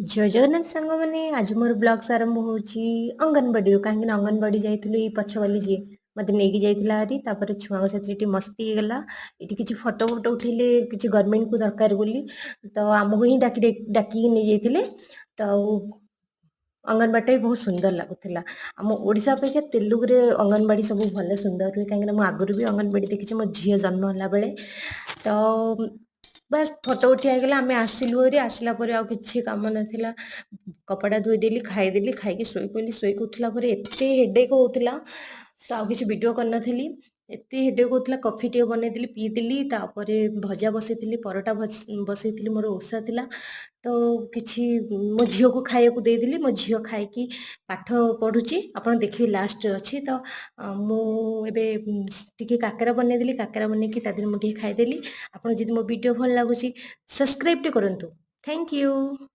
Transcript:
जय जगन्नाथ ସାଙ୍ଗମାନେ ଆଜି ମୋର ବ୍ଲଗ୍ସ ଆରମ୍ଭ ହେଉଛି ଅଙ୍ଗନବାଡ଼ିରୁ କାହିଁକିନା ଅଙ୍ଗନବାଡ଼ି ଯାଇଥିଲୁ ଏଇ ପଛବାଲି ଯିଏ ମୋତେ ନେଇକି ଯାଇଥିଲା ହାରି ତାପରେ ଛୁଆଙ୍କ ସାଥିରେ ଏଠି ମସ୍ତି ହେଇଗଲା ଏଠି କିଛି ଫଟୋ ଫଟୋ ଉଠେଇଲେ କିଛି ଗଭର୍ଣ୍ଣମେଣ୍ଟକୁ ଦରକାର ବୋଲି ତ ଆମକୁ ହିଁ ଡାକିକି ନେଇଯାଇଥିଲେ ତ ଅଙ୍ଗନବାଡ଼ିଟା ବି ବହୁତ ସୁନ୍ଦର ଲାଗୁଥିଲା ଆମ ଓଡ଼ିଶା ଅପେକ୍ଷା ତେଲୁଗୁରେ ଅଙ୍ଗନବାଡ଼ି ସବୁ ଭଲ ସୁନ୍ଦର ହୁଏ କାହିଁକିନା ମୁଁ ଆଗରୁ ବି ଅଙ୍ଗନବାଡ଼ି ଦେଖିଛି ମୋ ଝିଅ ଜନ୍ମ ହେଲା ବେଳେ ତ ବାସ୍ ଫଟୋ ଉଠିଆ ହେଇଗଲା ଆମେ ଆସିଲୁ ଭାରି ଆସିଲା ପରେ ଆଉ କିଛି କାମ ନଥିଲା କପଡ଼ା ଧୋଇଦେଲି ଖାଇଦେଲି ଖାଇକି ଶୋଇପଡ଼ିଲି ଶୋଇକି ଉଠିଲା ପରେ ଏତେ ହେଡ଼େକ୍ ହେଉଥିଲା ତ ଆଉ କିଛି ଭିଡ଼ିଓ କରିନଥିଲି ଏତେ ହେଡ଼େକ୍ ହେଉଥିଲା କଫି ଟିକେ ବନେଇଦେଲି ପିଇଦେଲି ତାପରେ ଭଜା ବସେଇଥିଲି ପରଟା ବସେଇଥିଲି ମୋର ଓଷା ଥିଲା ତ କିଛି ମୋ ଝିଅକୁ ଖାଇବାକୁ ଦେଇଦେଲି ମୋ ଝିଅ ଖାଇକି ପାଠ ପଢ଼ୁଛି ଆପଣ ଦେଖିବେ ଲାଷ୍ଟରେ ଅଛି ତ ମୁଁ ଏବେ ଟିକେ କାକେରା ବନେଇଦେଲି କାକେରା ବନେଇକି ତା ଦେହରେ ମୁଁ ଟିକେ ଖାଇଦେଲି ଆପଣ ଯଦି ମୋ ଭିଡ଼ିଓ ଭଲ ଲାଗୁଛି ସବସ୍କ୍ରାଇବ୍ ଟେ କରନ୍ତୁ ଥ୍ୟାଙ୍କ ୟୁ।